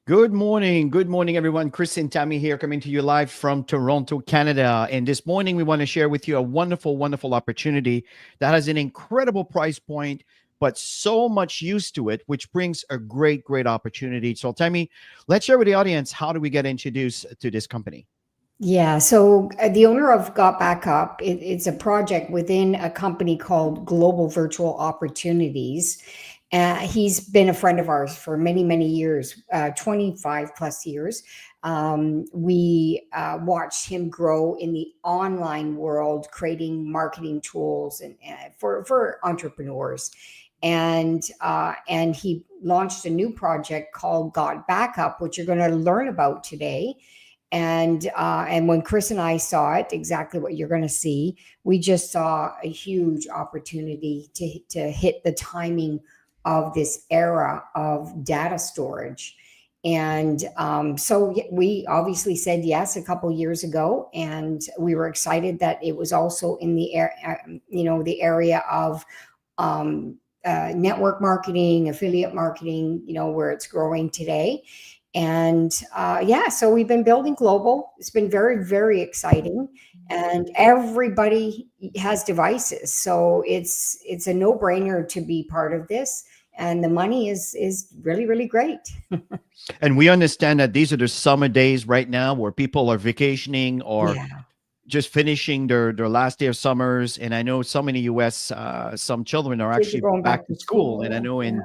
Good morning, everyone. Chris and Tammy here, coming to you live from Toronto, Canada. And this morning, we want to share with you a wonderful, wonderful opportunity that has an incredible price point, but so much use to it, which brings a great, great opportunity. So, Tammy, let's share with the audience, how do we get introduced to this company? Yeah, so the owner of GotBackup, it's a project within a company called Global Virtual Opportunities. He's been a friend of ours for many, many years, 25 plus years. We watched him grow in the online world, creating marketing tools for entrepreneurs. And he launched a new project called GotBackup, which you're going to learn about today. And when Chris and I saw it, exactly what you're going to see, we just saw a huge opportunity to hit the timing of this era of data storage. And we obviously said yes a couple years ago, and we were excited that it was also in the area of network marketing, affiliate marketing, where it's growing today. And so we've been building global. It's been very, very exciting, and everybody has devices, so it's a no brainer to be part of this. And the money is really, really great. And we understand that these are the summer days right now where people are vacationing or Yeah, just finishing their last day of summers. And I know some in the US, some children are kids are actually going back back to to school. And I school. know Yeah.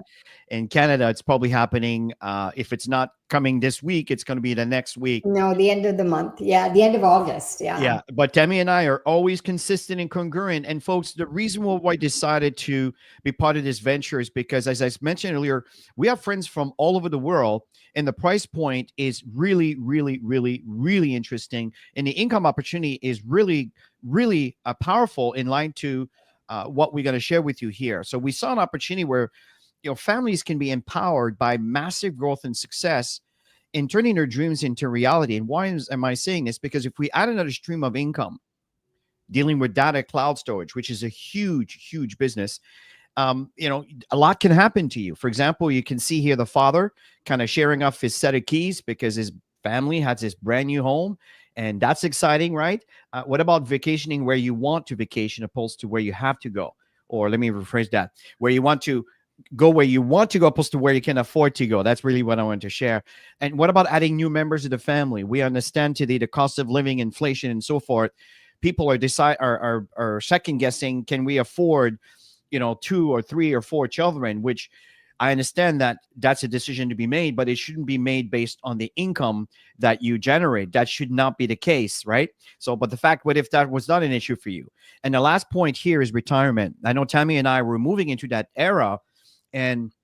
in Canada, it's probably happening. If it's not coming this week, it's going to be the next week. No, the end of the month. Yeah, the end of August. Yeah. Yeah, but Tammy and I are always consistent and congruent. And folks, the reason why I decided to be part of this venture is because, as I mentioned earlier, we have friends from all over the world, and the price point is really, really, really, really interesting, and the income opportunity is really, really powerful in line to what we're going to share with you here. So we saw an opportunity where families can be empowered by massive growth and success in turning their dreams into reality. And am I saying this? Because if we add another stream of income dealing with data cloud storage, which is a huge, huge business, a lot can happen to you. For example, you can see here the father kind of sharing off his set of keys because his family has this brand new home. And that's exciting, right? What about vacationing where you want to vacation opposed to where you have to go? Or let me rephrase that, where you want to go where you want to go opposed to where you can afford to go. That's really what I want to share. And what about adding new members of the family? We understand today the cost of living, inflation, and so forth. People are second guessing, can we afford, two or three or four children, which I understand that that's a decision to be made, but it shouldn't be made based on the income that you generate. That should not be the case, right? So, but the fact, what if that was not an issue for you? And the last point here is retirement. I know Tammy and I were moving into that era, and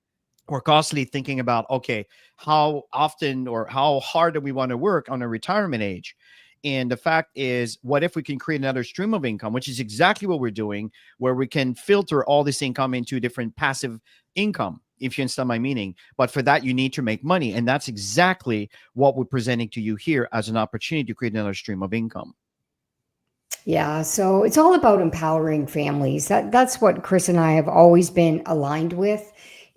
we're constantly thinking about, okay, how often or how hard do we want to work on a retirement age? And the fact is, what if we can create another stream of income, which is exactly what we're doing, where we can filter all this income into different passive income, if you understand my meaning. But for that, you need to make money. And that's exactly what we're presenting to you here as an opportunity to create another stream of income. Yeah, so it's all about empowering families. That's what Chris and I have always been aligned with,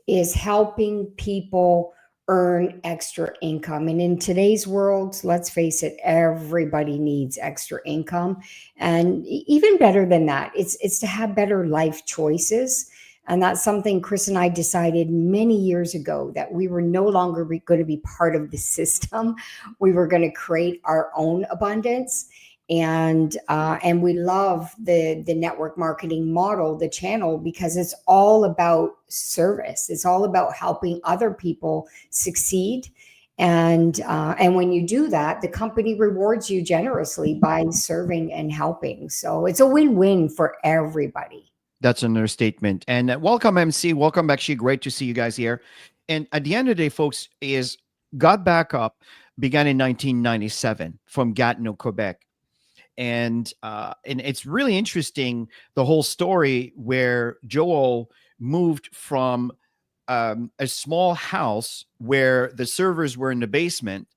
is helping people earn extra income. And in today's world, let's face it, everybody needs extra income. And even better than that, it's to have better life choices. And that's something Chris and I decided many years ago, that we were no longer going to be part of the system. We were going to create our own abundance. And we love the network marketing model, the channel, because it's all about service. It's all about helping other people succeed. And when you do that, the company rewards you generously by serving and helping. So it's a win-win for everybody. That's an understatement. And welcome, MC. Welcome back. Actually, great to see you guys here. And at the end of the day, folks, is Got Backup began in 1997 from Gatineau, Quebec. And it's really interesting, the whole story where Joel moved from a small house where the servers were in the basement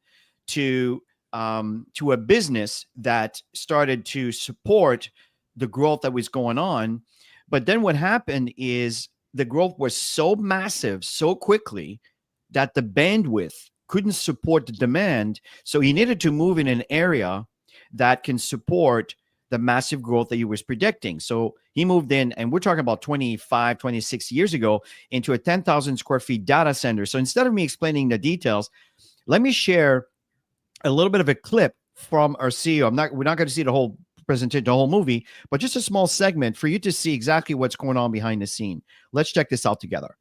to to a business that started to support the growth that was going on. But then what happened is the growth was so massive so quickly that the bandwidth couldn't support the demand. So he needed to move in an area that can support the massive growth that he was predicting. So he moved in, and we're talking about 25, 26 years ago, into a 10,000 square feet data center. So instead of me explaining the details, let me share a little bit of a clip from our CEO. We're not going to see the whole presentation, the whole movie, but just a small segment for you to see exactly what's going on behind the scene. Let's check this out together.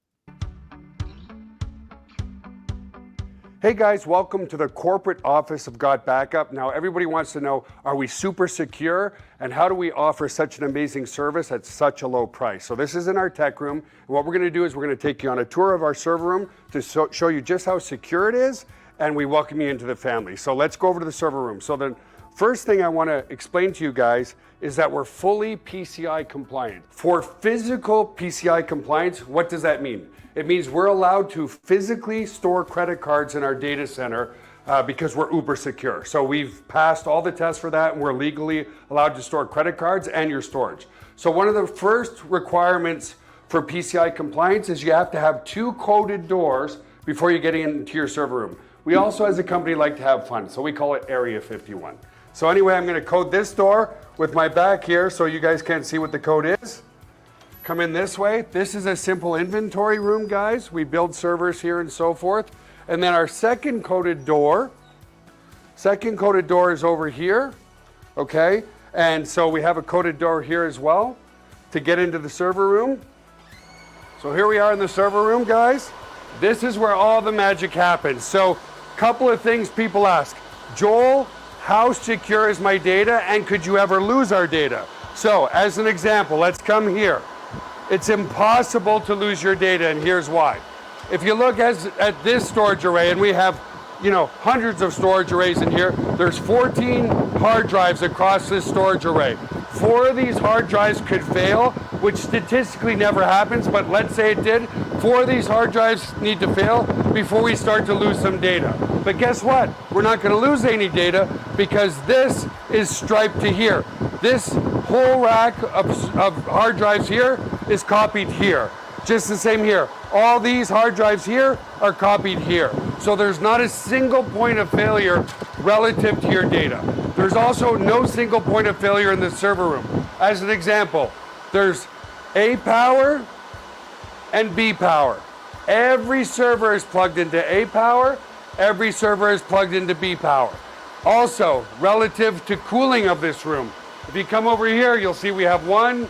Hey guys, welcome to the corporate office of GotBackup. Now everybody wants to know, are we super secure? And how do we offer such an amazing service at such a low price? So this is in our tech room. And what we're gonna do is we're gonna take you on a tour of our server room to show you just how secure it is, and we welcome you into the family. So let's go over to the server room. So the first thing I wanna explain to you guys is that we're fully PCI compliant. For physical PCI compliance, what does that mean? It means we're allowed to physically store credit cards in our data center because we're uber secure. So we've passed all the tests for that, and we're legally allowed to store credit cards and your storage. So one of the first requirements for PCI compliance is you have to have 2 coded doors before you get into your server room. We also, as a company, like to have fun, so we call it Area 51. So anyway, I'm gonna code this door with my back here so you guys can't see what the code is. Come in this way. This is a simple inventory room, guys. We build servers here and so forth. And then our second coded door is over here, okay? And so we have a coded door here as well to get into the server room. So here we are in the server room, guys. This is where all the magic happens. So couple of things people ask. Joel, how secure is my data, and could you ever lose our data? So as an example, let's come here. It's impossible to lose your data, and here's why. If you look at this storage array, and we have, hundreds of storage arrays in here, there's 14 hard drives across this storage array. 4 of these hard drives could fail, which statistically never happens, but let's say it did. 4 of these hard drives need to fail before we start to lose some data. But guess what? We're not going to lose any data because this is striped to here. This whole rack of hard drives here is copied here. Just the same here. All these hard drives here are copied here. So there's not a single point of failure relative to your data. There's also no single point of failure in the server room. As an example, there's A power and B power. Every server is plugged into A power. Every server is plugged into B power. Also, relative to cooling of this room, if you come over here, you'll see we have 1,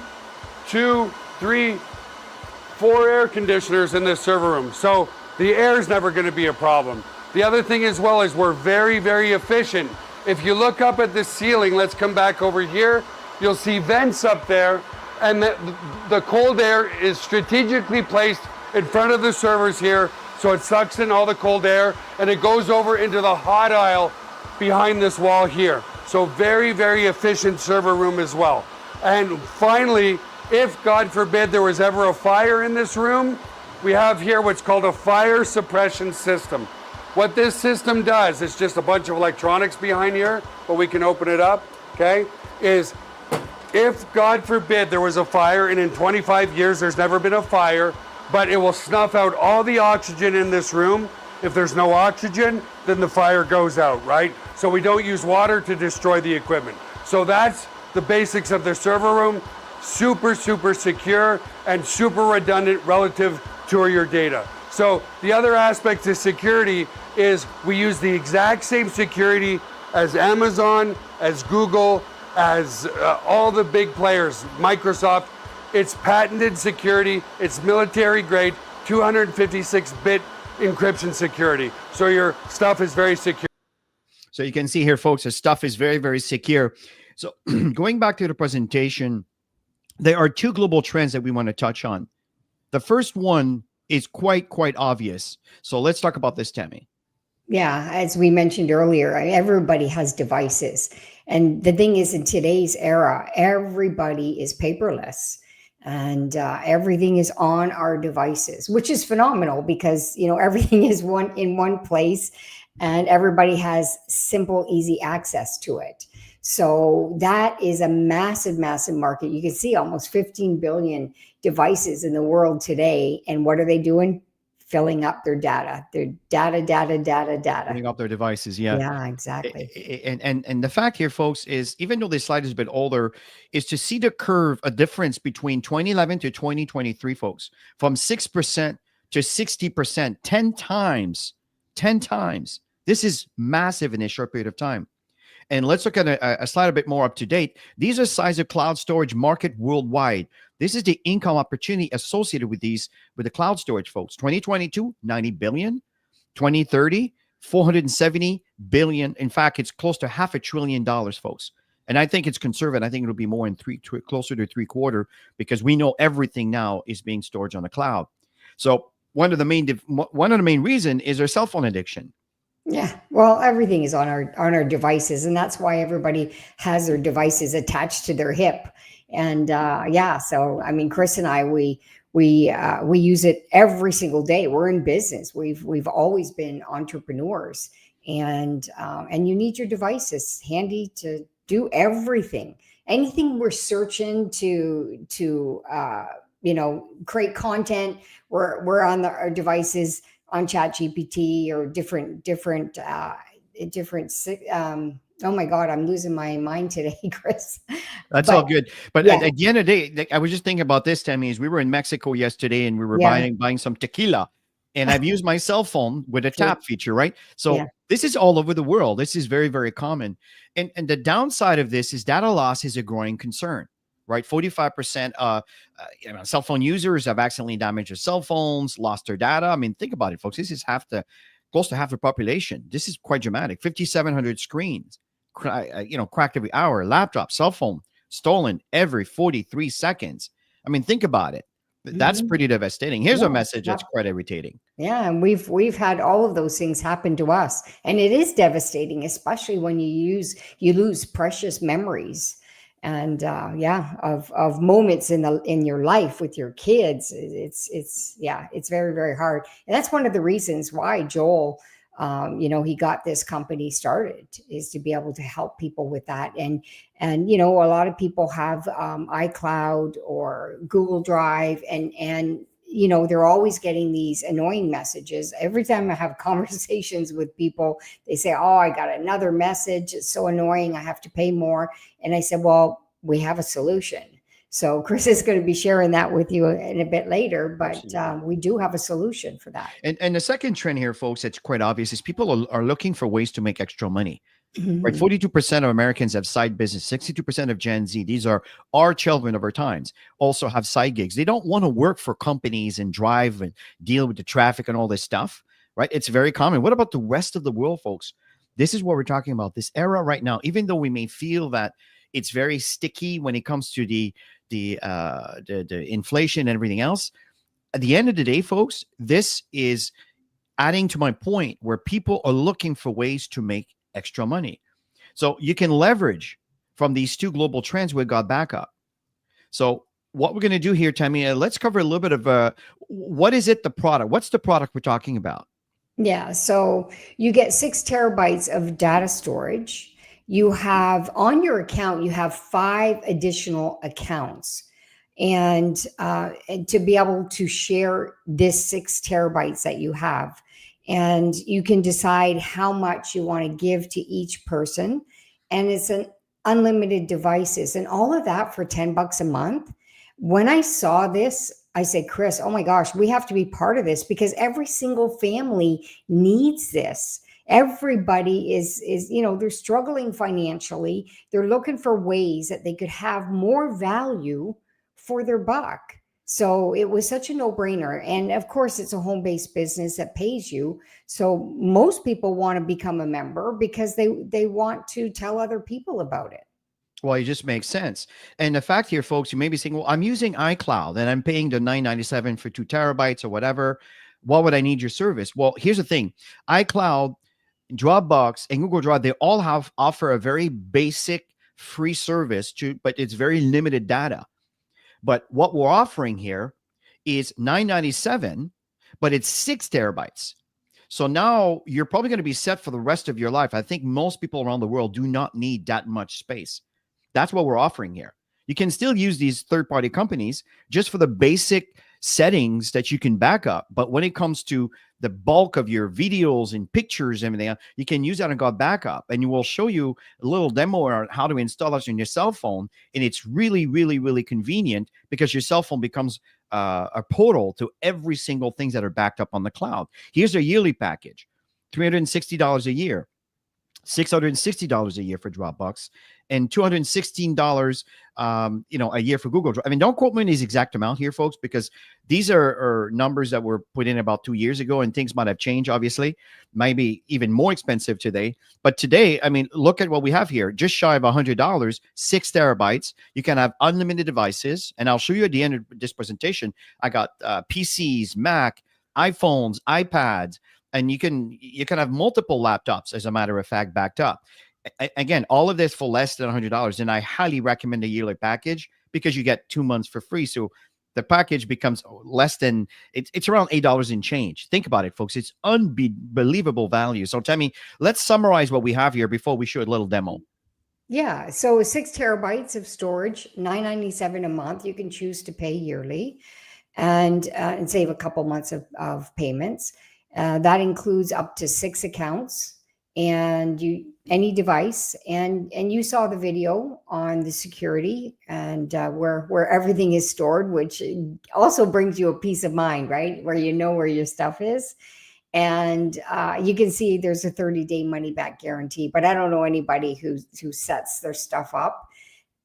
2, 3, 4 air conditioners in this server room. So the air is never going to be a problem. The other thing as well is we're very, very efficient. If you look up at the ceiling, let's come back over here, you'll see vents up there, and the cold air is strategically placed in front of the servers here, so it sucks in all the cold air, and it goes over into the hot aisle behind this wall here. So very, very efficient server room as well. And finally, if God forbid there was ever a fire in this room, we have here what's called a fire suppression system. What this system does, it's just a bunch of electronics behind here, but we can open it up, okay, is if God forbid there was a fire, and in 25 years there's never been a fire, but it will snuff out all the oxygen in this room. If there's no oxygen, then the fire goes out, right? So we don't use water to destroy the equipment. So that's the basics of the server room. Super, super secure and super redundant relative to your data. So the other aspect to security is we use the exact same security as Amazon, as Google, as all the big players, Microsoft. It's patented security, it's military grade, 256-bit encryption security. So your stuff is very secure. So you can see here, folks, the stuff is very, very secure. So going back to the presentation, there are 2 global trends that we want to touch on. The first one is quite obvious. So let's talk about this, Tammy. Yeah, as we mentioned earlier, everybody has devices. And the thing is, in today's era, everybody is paperless. And everything is on our devices, which is phenomenal because, everything is in one place and everybody has simple, easy access to it. So that is a massive, massive market. You can see almost 15 billion devices in the world today. And what are they doing? filling up their data, Putting up their devices. Yeah. Yeah, exactly. And the fact here, folks, is even though this slide is a bit older, is to see the curve, a difference between 2011 to 2023, folks, from 6% to 60%, 10 times, 10 times. This is massive in a short period of time. And let's look at a slide a bit more up to date. These are size of cloud storage market worldwide. This is the income opportunity associated with the cloud storage, folks. 2022, 90 billion. 2030, 470 billion. In fact, it's close to $500 billion, folks. And I think it's conservative. I think it'll be more in closer to 3/4, because we know everything now is being stored on the cloud. So one of the main reason is our cell phone addiction. Yeah, well, everything is on our devices, and that's why everybody has their devices attached to their hip. And yeah, so I mean, Chris and I, we use it every single day. We're in business. We've always been entrepreneurs, and you need your devices handy to do everything. Anything we're searching to create content, we're on our devices, on ChatGPT or different oh my God, I'm losing my mind today, Chris. That's all good. But yeah. at the end of the day, I was just thinking about this, Tammy, is we were in Mexico yesterday and we were buying some tequila, and I've used my cell phone with a tap feature, right? So this is all over the world. This is very, very common. And the downside of this is data loss is a growing concern, right? 45% cell phone users have accidentally damaged their cell phones, lost their data. I mean, think about it, folks. This is close to half the population. This is quite dramatic. 5,700 screens, cracked every hour. Laptop, cell phone stolen every 43 seconds. I mean, think about it. That's pretty devastating. Here's a message that's quite irritating. Yeah, and we've had all of those things happen to us, and it is devastating, especially when you lose precious memories. And of moments in your life with your kids. It's very, very hard. And that's one of the reasons why Joel, he got this company started, is to be able to help people with that. And a lot of people have iCloud or Google Drive, and they're always getting these annoying messages. Every time I have conversations with people, they say, oh, I got another message. It's so annoying. I have to pay more. And I said, well, we have a solution. So Chris is going to be sharing that with you in a bit later, but we do have a solution for that. And the second trend here, folks, that's quite obvious, is people are looking for ways to make extra money. Right, 42% of Americans have side business. 62% of Gen Z, these are our children of our times, also have side gigs. They don't want to work for companies and drive and deal with the traffic and all this stuff, right? It's very common. What about the rest of the world, folks? This is what we're talking about. This era right now, even though we may feel that it's very sticky when it comes to the inflation and everything else, at the end of the day, folks, this is adding to my point where people are looking for ways to make extra money. So you can leverage from these two global trends with GotBackup. So what we're going to do here, Tammy, let's cover a little bit of what is it, the product? What's the product we're talking about? Yeah, so you get 6 terabytes of data storage. You have on your account, you have 5 additional accounts. And to be able to share this 6 terabytes that you have, and you can decide how much you want to give to each person. And it's an unlimited devices and all of that for $10 a month. When I saw this, I said, Chris, oh my gosh, we have to be part of this, because every single family needs this. Everybody is they're struggling financially. They're looking for ways that they could have more value for their buck. So it was such a no-brainer. And of course, it's a home-based business that pays you. So most people want to become a member because they want to tell other people about it. Well, it just makes sense. And the fact here, folks, you may be saying, well, I'm using iCloud and I'm paying the $9.97 for 2 terabytes or whatever. Why would I need your service? Well, here's the thing. iCloud, Dropbox, and Google Drive, they all offer a very basic free service but it's very limited data. But what we're offering here is $9.97, but it's 6 terabytes. So now you're probably going to be set for the rest of your life. I think most people around the world do not need that much space. That's what we're offering here. You can still use these third-party companies just for the basic settings that you can back up. But when it comes to the bulk of your videos and pictures and everything, you can use that on GotBackup. And we will show you a little demo on how to install this on your cell phone. And it's really, really, really convenient because your cell phone becomes a portal to every single things that are backed up on the cloud. Here's a yearly package, $360 a year. $660 a year for Dropbox, and $216 a year for Google Drive. I mean, don't quote me on these exact amount here, folks, because these are numbers that were put in about 2 years ago, and things might have changed, obviously. Might be even more expensive today. But today, I mean, look at what we have here. Just shy of $100, 6 terabytes. You can have unlimited devices, and I'll show you at the end of this presentation. I got PCs, Mac, iPhones, iPads, and you can have multiple laptops, as a matter of fact, backed up. Again, all of this for less than $100, and I highly recommend a yearly package because you get 2 months for free. So the package becomes less than it's around $8 and change. Think about it, folks. It's unbelievable value. So Tammy, let's summarize what we have here before we show a little demo. Yeah, so 6 terabytes of storage, $9.97 a month. You can choose to pay yearly, and save a couple months of payments. That includes up to 6 accounts and any device. And you saw the video on the security and where everything is stored, which also brings you a peace of mind, right? Where you know where your stuff is. And you can see there's a 30-day money back guarantee, but I don't know anybody who sets their stuff up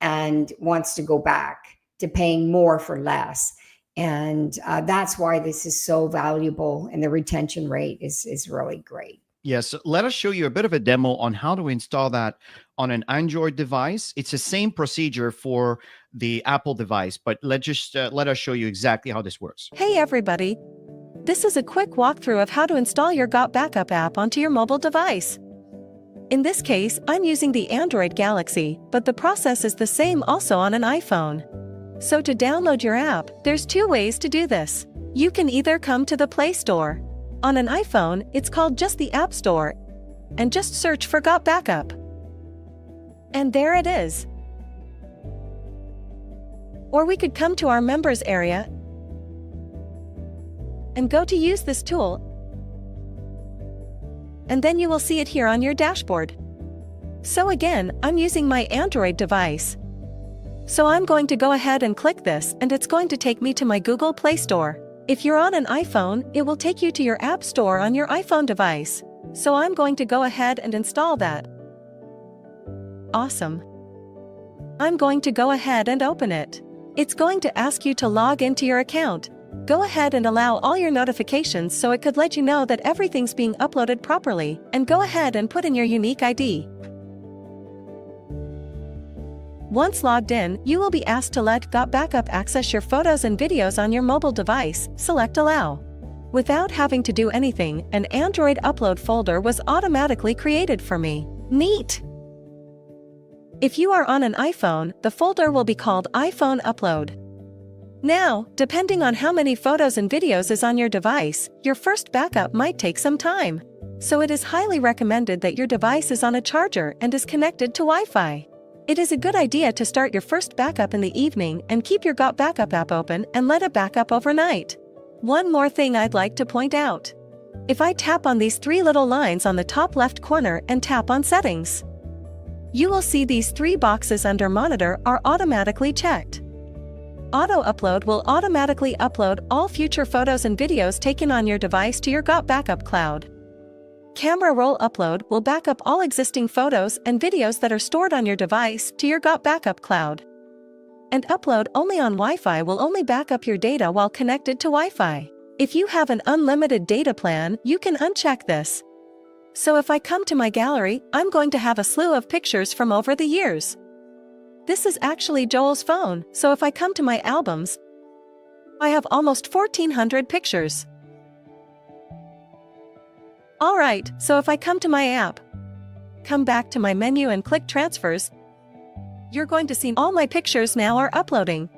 and wants to go back to paying more for less. And that's why this is so valuable, and the retention rate is really great. Yes, let us show you a bit of a demo on how to install that on an Android device. It's the same procedure for the Apple device, but let us show you exactly how this works. Hey everybody! This is a quick walkthrough of how to install your GotBackup app onto your mobile device. In this case, I'm using the Android Galaxy, but the process is the same also on an iPhone. So to download your app, there's 2 ways to do this. You can either come to the Play Store. On an iPhone, it's called just the App Store, and just search for GotBackup. And there it is. Or we could come to our members area and go to use this tool, and then you will see it here on your dashboard. So again, I'm using my Android device. So I'm going to go ahead and click this, and it's going to take me to my Google Play Store. If you're on an iPhone, it will take you to your App Store on your iPhone device. So I'm going to go ahead and install that. Awesome. I'm going to go ahead and open it. It's going to ask you to log into your account. Go ahead and allow all your notifications so it could let you know that everything's being uploaded properly, and go ahead and put in your unique ID. Once logged in, you will be asked to let GotBackup access your photos and videos on your mobile device. Select Allow. Without having to do anything, an Android upload folder was automatically created for me. Neat! If you are on an iPhone, the folder will be called iPhone Upload. Now, depending on how many photos and videos is on your device, your first backup might take some time. So it is highly recommended that your device is on a charger and is connected to Wi-Fi. It is a good idea to start your first backup in the evening and keep your GotBackup app open and let it back up overnight. One more thing I'd like to point out. If I tap on these 3 little lines on the top left corner and tap on Settings, you will see these 3 boxes under Monitor are automatically checked. Auto Upload will automatically upload all future photos and videos taken on your device to your GotBackup cloud. Camera Roll Upload will back up all existing photos and videos that are stored on your device to your GotBackup cloud. And Upload Only on Wi-Fi will only back up your data while connected to Wi-Fi. If you have an unlimited data plan, you can uncheck this. So if I come to my gallery, I'm going to have a slew of pictures from over the years. This is actually Joel's phone, so if I come to my albums, I have almost 1,400 pictures. Alright, so if I come to my app, come back to my menu and click Transfers, you're going to see all my pictures now are uploading.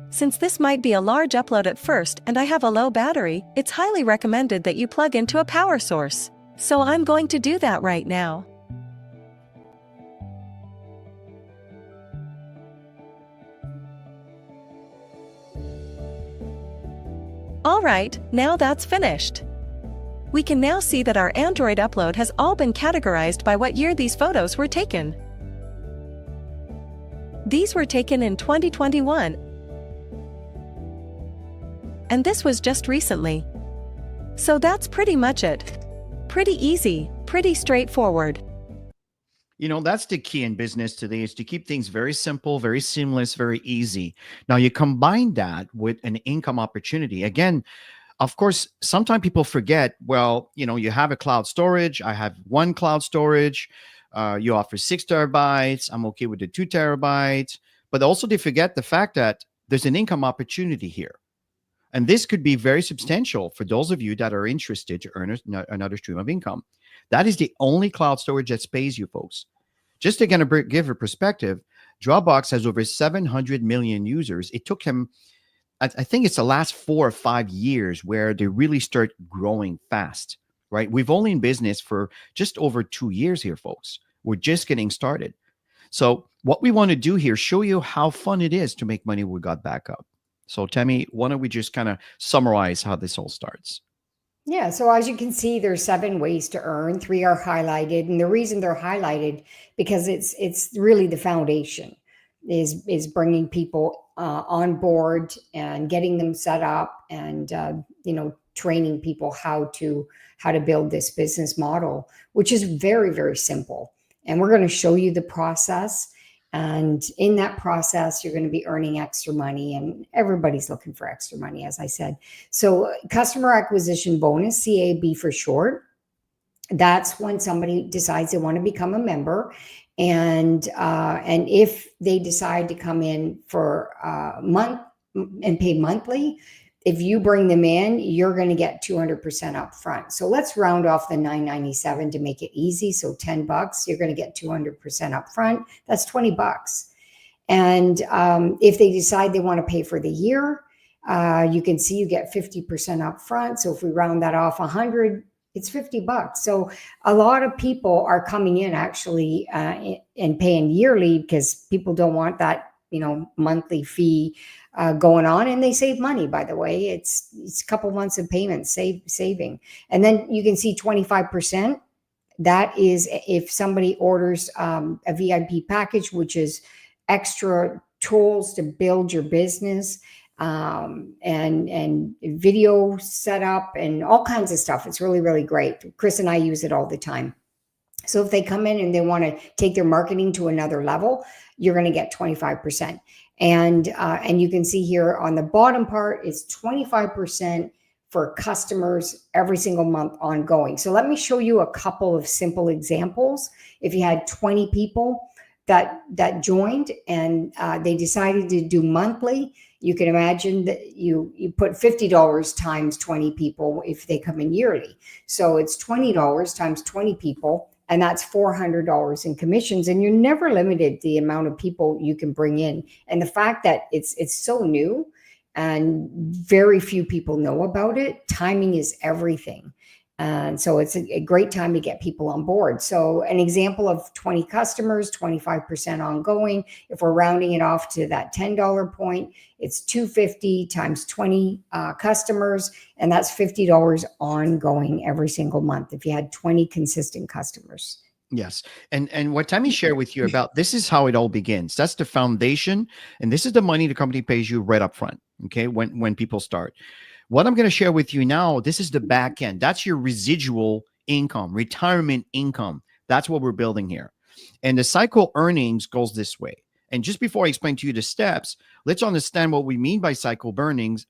Since this might be a large upload at first and I have a low battery, it's highly recommended that you plug into a power source. So I'm going to do that right now. All right, now that's finished. We can now see that our Android upload has all been categorized by what year these photos were taken. These were taken in 2021. And this was just recently. So that's pretty much it. Pretty easy, pretty straightforward. You know, that's the key in business today, is to keep things very simple, very seamless, very easy. Now, you combine that with an income opportunity. Again, of course, sometimes people forget, well, you know, you have a cloud storage. I have one cloud storage. You offer 6 terabytes. I'm okay with the 2 terabytes. But also they forget the fact that there's an income opportunity here. And this could be very substantial for those of you that are interested to earn another stream of income. That is the only cloud storage that pays you, folks. Just to kind of give a perspective, Dropbox has over 700 million users. It took him, I think it's the last 4 or 5 years where they really start growing fast, right? We've only in business for just over 2 years here, folks. We're just getting started. So what we want to do here, show you how fun it is to make money with GotBackup. So Tammy, why don't we just kind of summarize how this all starts? Yeah, so as you can see, there's 7 ways to earn. 3 are highlighted, and the reason they're highlighted because it's really the foundation is bringing people on board and getting them set up, and training people how to build this business model, which is very, very simple. And we're going to show you the process. And in that process, you're going to be earning extra money, and everybody's looking for extra money, as I said. So customer acquisition bonus, CAB for short, that's when somebody decides they want to become a member. And if they decide to come in for a month and pay monthly, if you bring them in, you're going to get 200% up front. So let's round off the $9.97 to make it easy. So $10, you're going to get 200% up front. That's $20. And if they decide they want to pay for the year, you can see you get 50% up front. So if we round that off 100, it's $50. So a lot of people are coming in actually and paying yearly because people don't want that, monthly fee going on, and they save money. By the way, it's a couple months of payments saving. And then you can see 25%. That is if somebody orders a VIP package, which is extra tools to build your business, and video setup and all kinds of stuff. It's really, really great. Chris and I use it all the time. So if they come in and they want to take their marketing to another level, you're going to get 25%. And you can see here on the bottom part, it's 25% for customers every single month ongoing. So let me show you a couple of simple examples. If you had 20 people that joined and they decided to do monthly, you can imagine that you put $50 times 20 people if they come in yearly. So it's $20 times 20 people. And that's $400 in commissions. And you're never limited the amount of people you can bring in. And the fact that it's so new and very few people know about it, timing is everything. And so it's a great time to get people on board. So an example of 20 customers, 25% ongoing. If we're rounding it off to that $10 point, it's $250 times 20 customers, and that's $50 ongoing every single month if you had 20 consistent customers. Yes. And what Tammy shared with you about, this is how it all begins. That's the foundation. And this is the money the company pays you right up front. Okay. When people start. What I'm going to share with you now, this is the back end. That's your residual income, retirement income. That's what we're building here. And the cycle earnings goes this way. And just before I explain to you the steps, let's understand what we mean by cycle earnings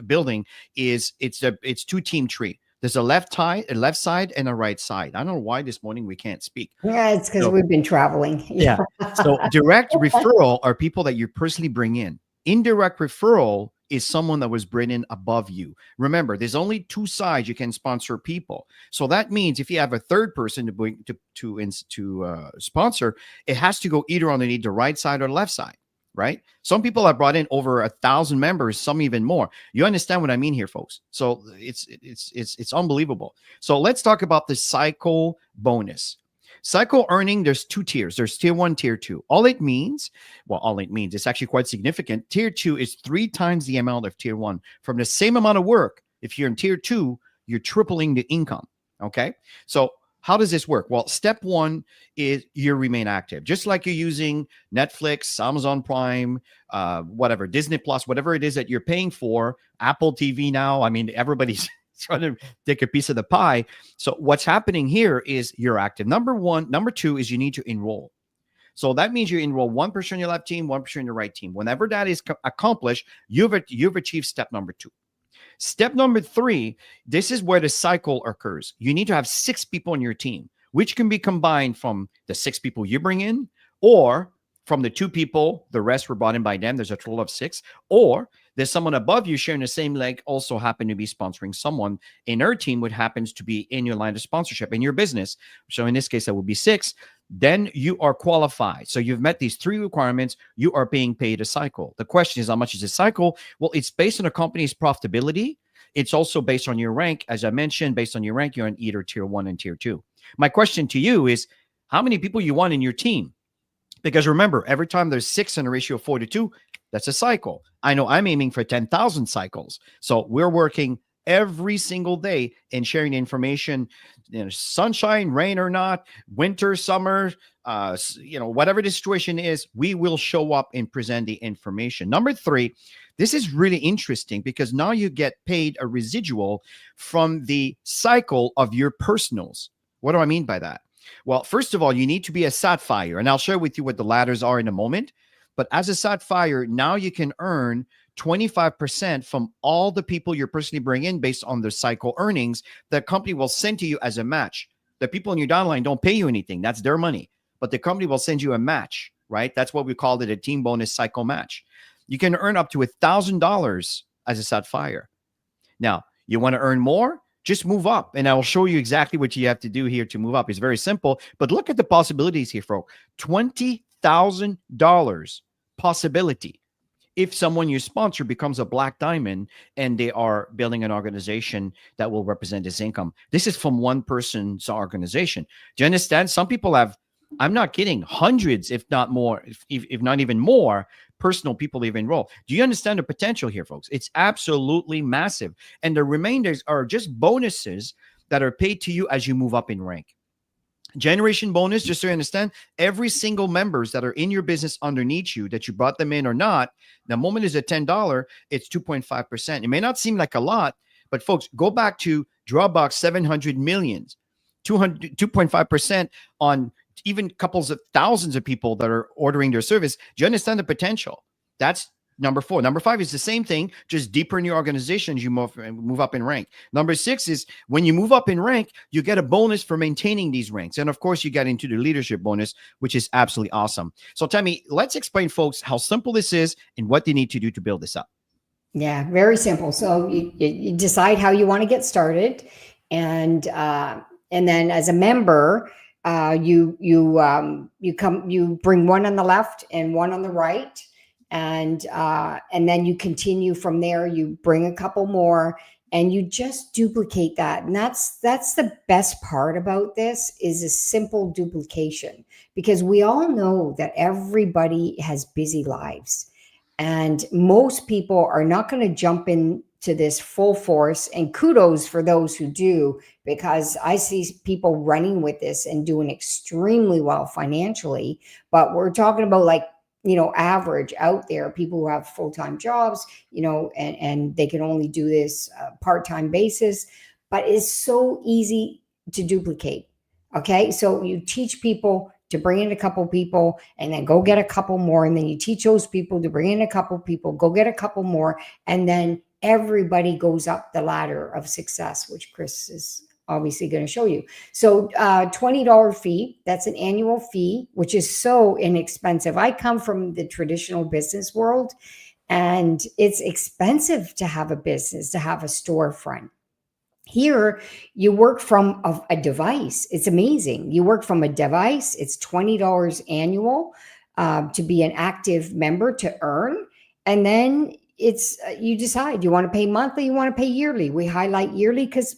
building is it's 2 team tree. There's a left side and a right side. I don't know why this morning we can't speak. Yeah, it's because we've been traveling. Yeah. So direct referral are people that you personally bring in. Indirect referral is someone that was brought in above you. Remember, there's only 2 sides you can sponsor people. So that means if you have a third person to bring to sponsor, it has to go either on the right side or the left side, right? Some people have brought in over 1,000 members, some even more. You understand what I mean here, folks? So it's unbelievable. So let's talk about the cycle bonus. Cycle earning, there's two tiers. There's tier one, tier two. All it means, it's actually quite significant. Tier two is 3 times the amount of tier one. From the same amount of work, if you're in tier two, you're tripling the income. Okay. So how does this work? Well, step one is you remain active. Just like you're using Netflix, Amazon Prime, whatever, Disney Plus, whatever it is that you're paying for, Apple TV now. I mean, everybody's trying to take a piece of the pie. So what's happening here is you're active. Number one. Number two is you need to enroll. So that means you enroll 1% on your left team, 1% on your right team. Whenever that is accomplished, you've achieved step number 2. Step number 3, this is where the cycle occurs. You need to have 6 people on your team, which can be combined from the 6 people you bring in, or from the 2 people, the rest were brought in by them. There's a total of 6. Or there's someone above you sharing the same leg, also happen to be sponsoring someone in their team, which happens to be in your line of sponsorship in your business. So in this case, that would be 6. Then you are qualified. So you've met these 3 requirements. You are being paid a cycle. The question is, how much is a cycle? Well, it's based on a company's profitability. It's also based on your rank. As I mentioned, based on your rank, you're in either tier 1 and tier 2. My question to you is, how many people you want in your team? Because remember, every time there's 6 in a ratio of 4 to 2, that's a cycle. I know I'm aiming for 10,000 cycles. So we're working every single day and sharing information, sunshine, rain or not, winter, summer, whatever the situation is, we will show up and present the information. Number 3, this is really interesting because now you get paid a residual from the cycle of your personals. What do I mean by that? Well, first of all, you need to be a Sapphire, and I'll share with you what the ladders are in a moment. But as a Sapphire, now you can earn 25% from all the people you're personally bringing in based on their cycle earnings. The company will send to you as a match. The people in your downline don't pay you anything. That's their money. But the company will send you a match, right? That's what we called it, a team bonus cycle match. You can earn up to $1,000 as a Sapphire. Now, you want to earn more? Just move up, and I will show you exactly what you have to do here to move up. It's very simple, but look at the possibilities here, folks. $20,000 possibility if someone you sponsor becomes a black diamond and they are building an organization that will represent this income. This is from one person's organization. Do you understand? Some people have, I'm not kidding, hundreds, if not more, if not even more, personal people they've enrolled. Do you understand the potential here, folks? It's absolutely massive. And the remainders are just bonuses that are paid to you as you move up in rank. Generation bonus, just so you understand, every single members that are in your business underneath you, that you brought them in or not, the moment is at $10, it's 2.5%. It may not seem like a lot, but folks, go back to Dropbox, 700 millions, 2.5% on even couples of thousands of people that are ordering their service. Do you understand the potential? That's number 4. Number 5 is the same thing, just deeper in your organization as you move up in rank. Number 6 is when you move up in rank, you get a bonus for maintaining these ranks. And of course, you get into the leadership bonus, which is absolutely awesome. So Tammy, let's explain, folks, how simple this is and what they need to do to build this up. Yeah, very simple. So you decide how you want to get started. And then as a member, you bring one on the left and one on the right. And then you continue from there. You bring a couple more and you just duplicate that. And that's the best part about this, is a simple duplication, because we all know that everybody has busy lives and most people are not going to jump into this full force. And kudos for those who do, because I see people running with this and doing extremely well financially. But we're talking about average out there, people who have full-time jobs, and they can only do this part-time basis, but it's so easy to duplicate. Okay. So you teach people to bring in a couple people and then go get a couple more. And then you teach those people to bring in a couple people, go get a couple more. And then everybody goes up the ladder of success, which Chris is obviously going to show you. So $20 fee, that's an annual fee, which is so inexpensive. I come from the traditional business world, and it's expensive to have a business, to have a storefront. Here, you work from a device. It's amazing. You work from a device. It's $20 annual to be an active member, to earn. And then you decide, you want to pay monthly, you want to pay yearly. We highlight yearly because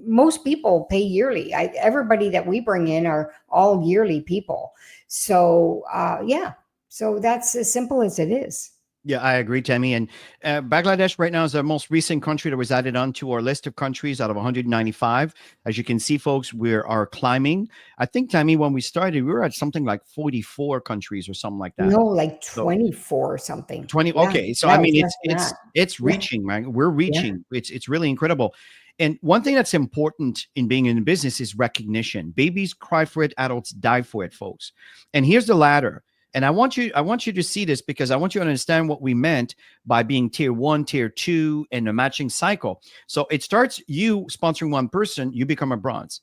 most people pay yearly. Everybody that we bring in are all yearly people. So yeah, so that's as simple as it is. Yeah, I agree, Tammy. And Bangladesh right now is the most recent country that was added onto our list of countries out of 195. As you can see, folks, we are climbing. I think, Tammy, when we started, we were at something like 44 countries or something like that. No, like So 24 or something. 20. Yeah, Okay, so yeah, I it was mean, less than that. it's Yeah, reaching, right? We're yeah. reaching. It's really incredible. And one thing that's important in being in business is recognition. Babies cry for it, adults die for it, folks. And here's the ladder. And I want you to see this because I want you to understand what we meant by being tier 1, tier 2, and a matching cycle. So it starts you sponsoring one person, you become a bronze.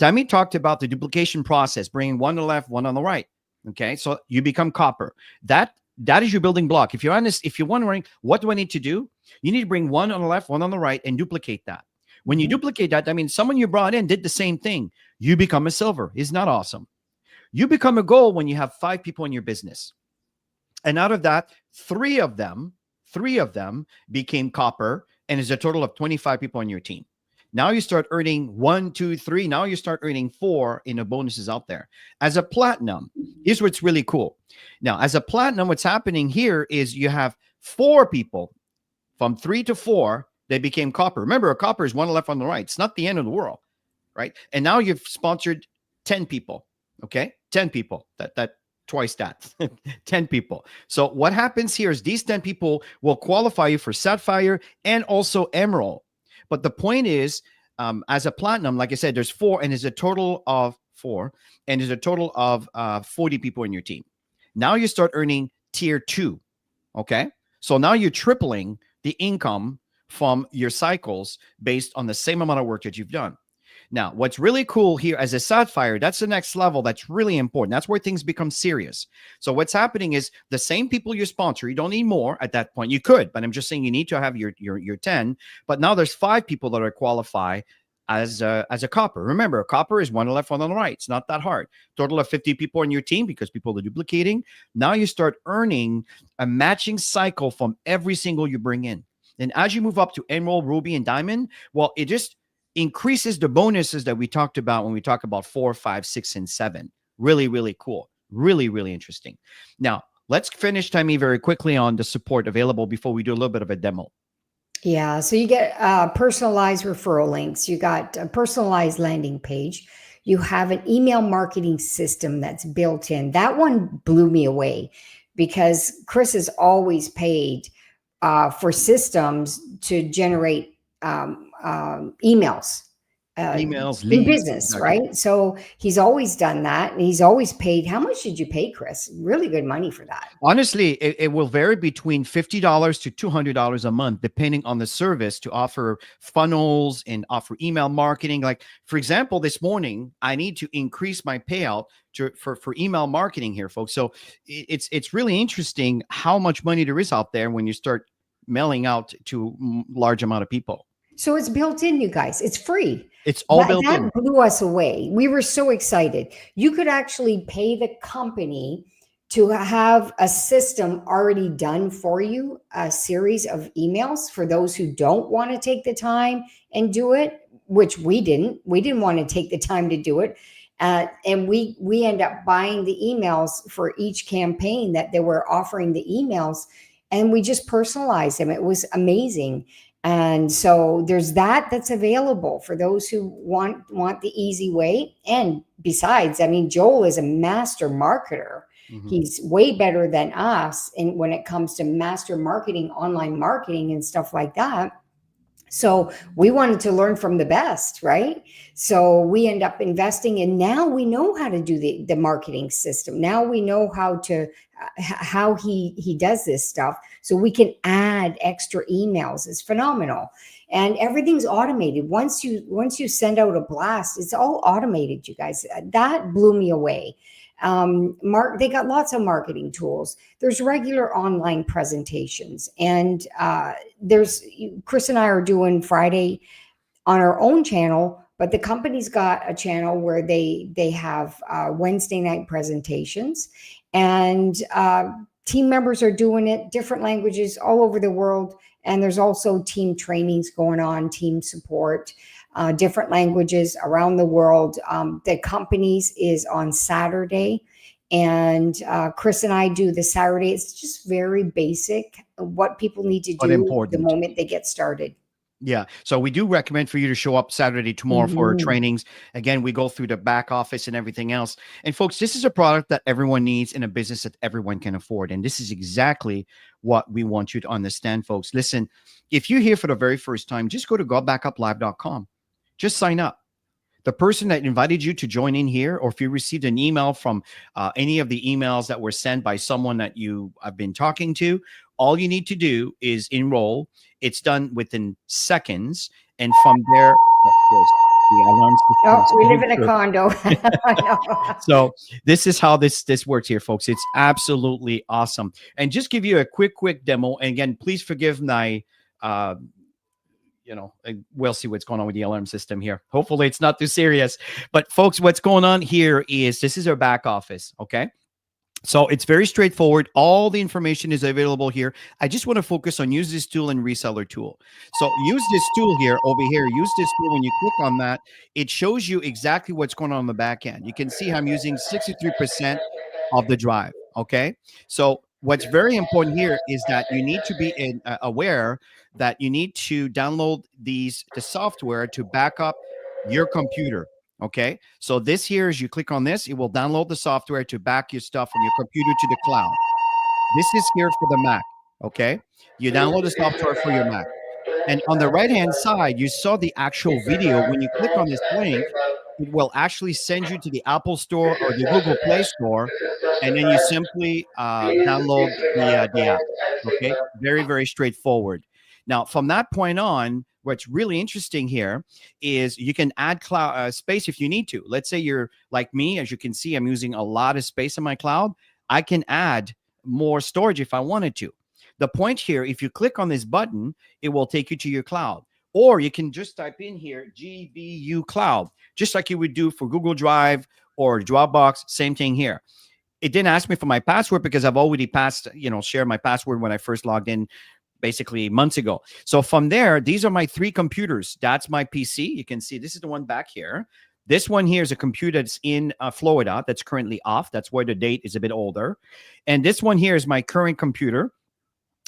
Tammy talked about the duplication process, bringing one on the left, one on the right. Okay, so you become copper. That is your building block. If you're honest, if you're wondering, what do I need to do? You need to bring one on the left, one on the right, and duplicate that. When you duplicate that, I mean, someone you brought in did the same thing. You become a silver. Isn't that awesome? You become a gold when you have 5 people in your business. And out of that, three of them became copper, and is a total of 25 people on your team. Now you start earning 1, 2, 3. Now you start earning 4 in the bonuses out there. As a platinum, here's what's really cool. Now, as a platinum, what's happening here is you have 4 people from 3 to 4 that became copper. Remember, a copper is one left on the right. It's not the end of the world, right? And now you've sponsored 10 people. Okay, 10 people. That twice that. 10 people. So what happens here is these 10 people will qualify you for sapphire and also emerald. But the point is, as a platinum, like I said, there's 4, and there's a total of 4, and there's a total of 40 people in your team. Now you start earning tier 2. Okay, so now you're tripling the income from your cycles based on the same amount of work that you've done. Now, what's really cool here as a sapphire, that's the next level. That's really important. That's where things become serious. So what's happening is the same people you sponsor, you don't need more at that point. You could, but I'm just saying you need to have your 10. But now there's 5 people that are qualified as a copper. Remember, a copper is one on the left, one on the right. It's not that hard. Total of 50 people in your team because people are duplicating. Now you start earning a matching cycle from every single you bring in. And as you move up to emerald, ruby, and diamond, well, it just increases the bonuses that we talked about when we talk about 4, 5, 6, and 7. Really, really cool. Really, really interesting. Now, let's finish, Tammy, very quickly on the support available before we do a little bit of a demo. Yeah, so you get personalized referral links. You got a personalized landing page. You have an email marketing system that's built in. That one blew me away because Chris has always paid for systems to generate emails. Emails, in leads, business, exactly. right? So he's always done that, and he's always paid. How much did you pay, Chris? Really good money for that. Honestly, it will vary between $50 to $200 a month, depending on the service, to offer funnels and offer email marketing. Like, for example, this morning, I need to increase my payout for email marketing here, folks. So it's really interesting how much money there is out there when you start mailing out to large amount of people. So it's built in, you guys. It's free. It's all built in. That blew us away. We were so excited. You could actually pay the company to have a system already done for you, a series of emails for those who don't want to take the time and do it, which we didn't. We didn't want to take the time to do it. And we end up buying the emails for each campaign that they were offering the emails, and we just personalized them. It was amazing. And so there's that's available for those who want the easy way. And besides, I mean, Joel is a master marketer. Mm-hmm. He's way better than us when it comes to master marketing, online marketing, and stuff like that. So we wanted to learn from the best, right? So we end up investing, and now we know how to do the marketing system. Now we know how he does this stuff, so we can add extra emails. It's phenomenal, and everything's automated. Once you send out a blast, it's all automated, you guys. That blew me away. They got lots of marketing tools. There's regular online presentations, and Chris and I are doing Friday on our own channel, but the company's got a channel where they have Wednesday night presentations, and team members are doing it, different languages all over the world. And there's also team trainings going on, team support. different languages around the world. The company's is on Saturday. And Chris and I do the Saturday. It's just very basic, what people need to But do the important. moment they get started. Yeah. So we do recommend for you to show up Saturday tomorrow for our trainings. Again, we go through the back office and everything else. And folks, this is a product that everyone needs in a business that everyone can afford. And this is exactly what we want you to understand, folks. Listen, if you're here for the very first time, just go to GotBackupLive.com. Just sign up. The person that invited you to join in here, or if you received an email from any of the emails that were sent by someone that you have been talking to, all you need to do is enroll. It's done within seconds. And from there, of course, the alarm system. Oh, we live in a condo. I know. So this is how this works here, folks. It's absolutely awesome. And just give you a quick demo. And again, please forgive my we'll see what's going on with the alarm system here. Hopefully it's not too serious. But folks, what's going on here is this is our back office. Okay. So it's very straightforward. All the information is available here. I just want to focus on use this tool and reseller tool. So use this tool here over here. Use this tool. When you click on that, it shows you exactly what's going on the back end. You can see I'm using 63% of the drive. Okay. So what's very important here is that you need to be aware that you need to download the software to back up your computer. Okay. So this here, as you click on this, it will download the software to back your stuff from your computer to the cloud. This is here for the Mac. Okay. You download the software for your Mac. And on the right-hand side, you saw the actual video. When you click on this link, it will actually send you to the Apple Store or the Google Play Store. And then you simply download the app. Okay. Very, very straightforward. Now, from that point on, what's really interesting here is you can add cloud space if you need to. Let's say you're like me. As you can see, I'm using a lot of space in my cloud. I can add more storage if I wanted to. The point here, if you click on this button, it will take you to your cloud. Or you can just type in here, GBU cloud, just like you would do for Google Drive or Dropbox. Same thing here. It didn't ask me for my password because I've already shared my password when I first logged in basically months ago. So from there, these are my 3 computers. That's my PC. You can see this is the one back here. This one here is a computer that's in Florida that's currently off. That's why the date is a bit older. And this one here is my current computer,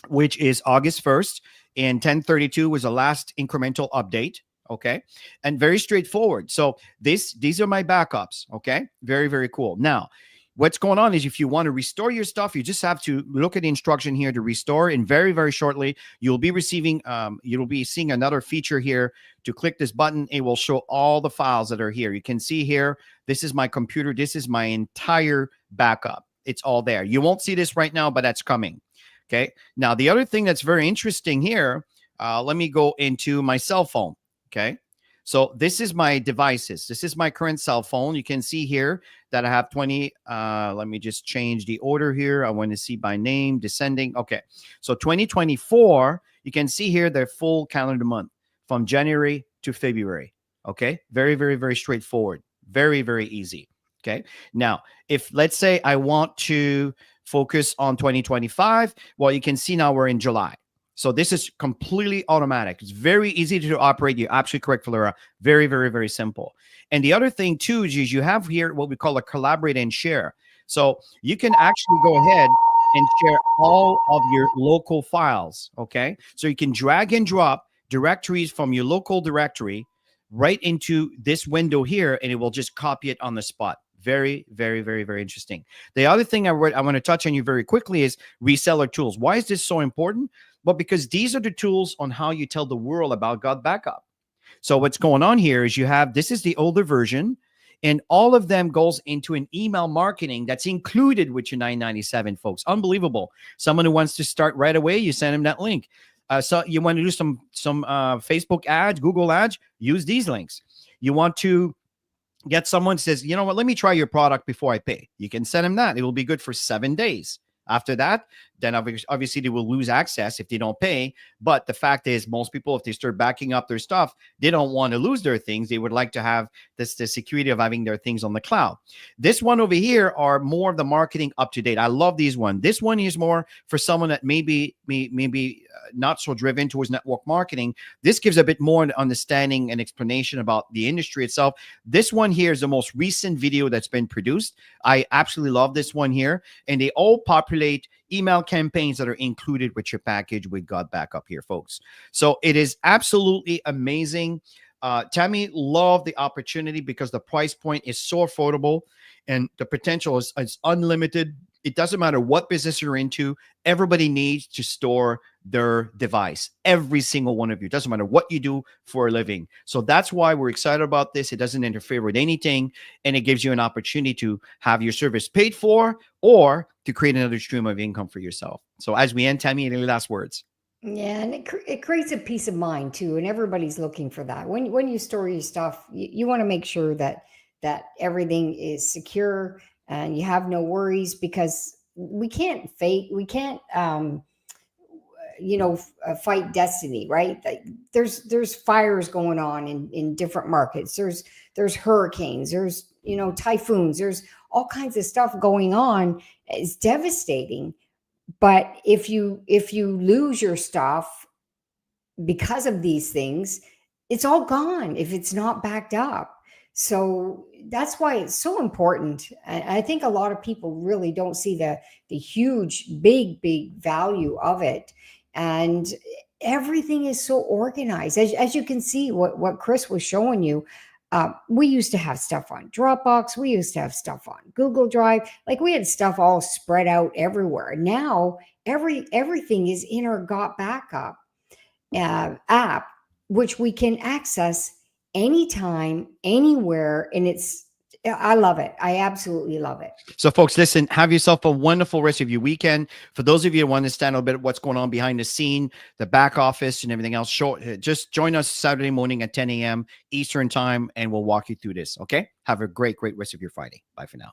which is August 1st. And 1032 was the last incremental update. Okay. And very straightforward. So these are my backups. Okay. Very, very cool. Now, what's going on is if you want to restore your stuff, you just have to look at the instruction here to restore. And very, very shortly, you'll be seeing another feature here. To click this button, it will show all the files that are here. You can see here, this is my computer. This is my entire backup. It's all there. You won't see this right now, but that's coming. Okay. Now, the other thing that's very interesting here, let me go into my cell phone. Okay. So this is my devices. This is my current cell phone. You can see here that I have 20. Let me just change the order here. I want to see by name, descending. Okay. So 2024, you can see here the full calendar month from January to February. Okay. Very, very, very straightforward. Very, very easy. Okay. Now, if let's say I want to focus on 2025, well, you can see now we're in July. So this is completely automatic. It's very easy to operate. You're absolutely correct, Valera. Very, very, very simple. And the other thing too is you have here what we call a collaborate and share. So you can actually go ahead and share all of your local files. Okay. So you can drag and drop directories from your local directory right into this window here, and it will just copy it on the spot. Very, very, very, very interesting. The other thing I want to touch on you very quickly is reseller tools. Why is this so important? Well, because these are the tools on how you tell the world about GotBackup. So what's going on here is this is the older version, and all of them goes into an email marketing that's included with your $9.97, folks. Unbelievable. Someone who wants to start right away, you send them that link. So you want to do some Facebook ads, Google ads, use these links. You want to get someone says, you know what, let me try your product before I pay. You can send them that. It will be good for 7 days. After that, then obviously they will lose access if they don't pay. But the fact is, most people, if they start backing up their stuff, they don't want to lose their things. They would like to have the security of having their things on the cloud. This one over here are more of the marketing up to date. I love these one. This one is more for someone that maybe not so driven towards network marketing. This gives a bit more understanding and explanation about the industry itself. This one here is the most recent video that's been produced. I absolutely love this one here, and they all populate email campaigns that are included with your package with GotBackup here, folks. So it is absolutely amazing. Tammy, love the opportunity because the price point is so affordable and the potential is unlimited. It doesn't matter what business you're into. Everybody needs to store their device. Every single one of you. It doesn't matter what you do for a living. So that's why we're excited about this. It doesn't interfere with anything, and it gives you an opportunity to have your service paid for or to create another stream of income for yourself. So as we end, Tammy, any last words? Yeah, and it creates a peace of mind too, and everybody's looking for that. When you store your stuff, you want to make sure that everything is secure and you have no worries, because we can't fight destiny, right? There's fires going on in different markets. There's hurricanes, there's typhoons, there's all kinds of stuff going on. It's devastating. But if you lose your stuff because of these things, it's all gone if it's not backed up. So that's why it's so important. And I think a lot of people really don't see the huge, big value of it. And everything is so organized. As you can see, what Chris was showing you, we used to have stuff on Dropbox. We used to have stuff on Google Drive. Like, we had stuff all spread out everywhere. Now, everything is in our GotBackup app, which we can access anytime, anywhere. And I love it. I absolutely love it. So folks, listen, have yourself a wonderful rest of your weekend. For those of you who want to understand a little bit of what's going on behind the scene, the back office and everything else, just join us Saturday morning at 10 a.m. Eastern time, and we'll walk you through this. Okay. Have a great rest of your Friday. Bye for now.